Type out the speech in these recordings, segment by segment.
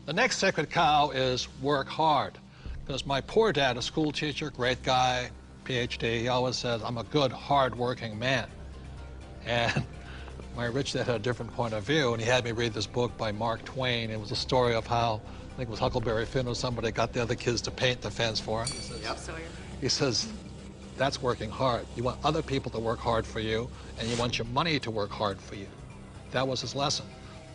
The next sacred cow is work hard. Because my poor dad, a school teacher, great guy, PhD, he always says, I'm a good, hard-working man. And my rich dad had a different point of view, and he had me read this book by Mark Twain. It was a story of how, I think it was Huckleberry Finn or somebody, got the other kids to paint the fence for him. He says, that's working hard. You want other people to work hard for you, and you want your money to work hard for you. That was his lesson.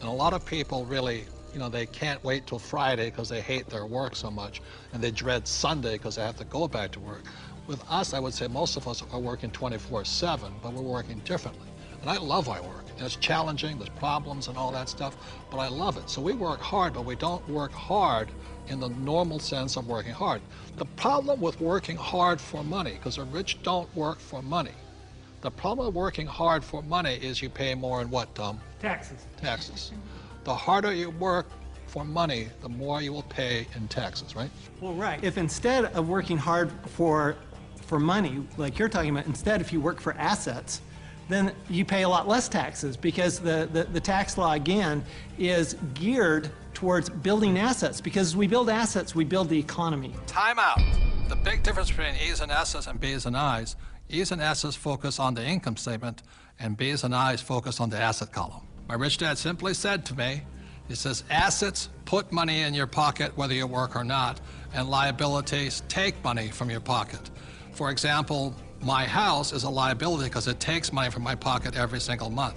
And a lot of people really, you know, they can't wait till Friday because they hate their work so much, and they dread Sunday because they have to go back to work. With us, I would say most of us are working 24/7, but we're working differently. And I love my work. And it's challenging, there's problems and all that stuff, but I love it. So we work hard, but we don't work hard in the normal sense of working hard. The problem with working hard for money, because the rich don't work for money. The problem with working hard for money is you pay more in what, Tom? Taxes. Taxes. The harder you work for money, the more you will pay in taxes, right? Well, right. If instead of working hard for money, like you're talking about, instead if you work for assets, then you pay a lot less taxes because the tax law, again, is geared towards building assets. Because as we build assets, we build the economy. Time out. The big difference between E's and S's and B's and I's, E's and S's focus on the income statement, and B's and I's focus on the asset column. My rich dad simply said to me, he says, assets put money in your pocket whether you work or not, and liabilities take money from your pocket. For example, my house is a liability because it takes money from my pocket every single month.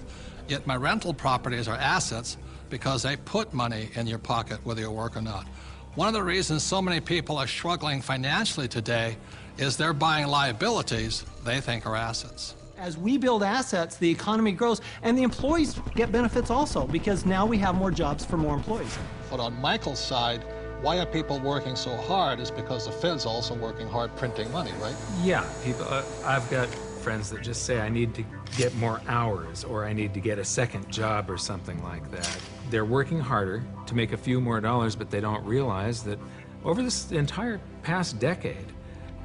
Yet my rental properties are assets because they put money in your pocket whether you work or not. One of the reasons so many people are struggling financially today is they're buying liabilities they think are assets. As we build assets, the economy grows, and the employees get benefits also, because now we have more jobs for more employees. But on Michael's side, why are people working so hard is because the Fed's also working hard printing money, right? Yeah, people. I've got friends that just say, I need to get more hours, or I need to get a second job or something like that. They're working harder to make a few more dollars, but they don't realize that over this entire past decade,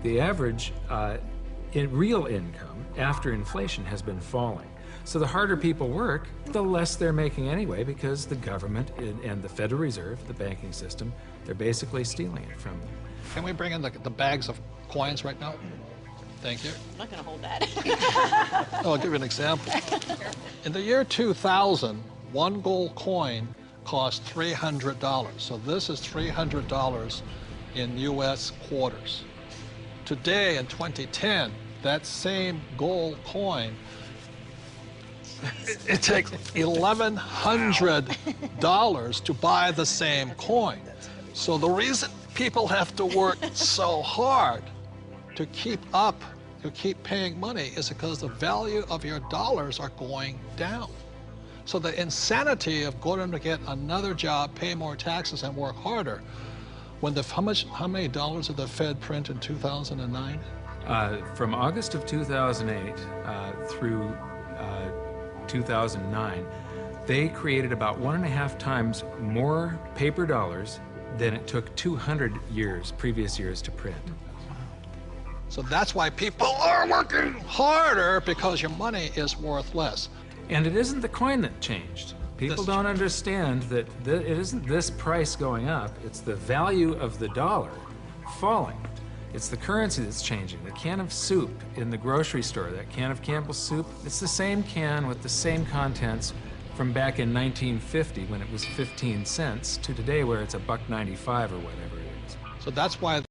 the average in real income after inflation has been falling. So the harder people work, the less they're making anyway, because the government and the Federal Reserve, the banking system, they're basically stealing it from them. Can we bring in the bags of coins right now? Thank you. I'm not going to hold that. I'll give you an example. In the year 2000, one gold coin cost $300. So this is $300 in US quarters. Today, in 2010, that same gold coin, it takes $1,100 to buy the same coin. So the reason people have to work so hard to keep up, to keep paying money, is because the value of your dollars are going down. So the insanity of going to get another job, pay more taxes, and work harder, when how many dollars did the Fed print in 2009? From August of 2008 through 2009, they created about 1.5 times more paper dollars than it took 200 previous years to print. So that's why people are working harder, because your money is worth less. And it isn't the coin that changed. People don't understand that it isn't this price going up, it's the value of the dollar falling. It's the currency that's changing. The can of soup in the grocery store, that can of Campbell's soup, it's the same can with the same contents from back in 1950 when it was 15 cents to today where it's $1.95 or whatever it is. So that's why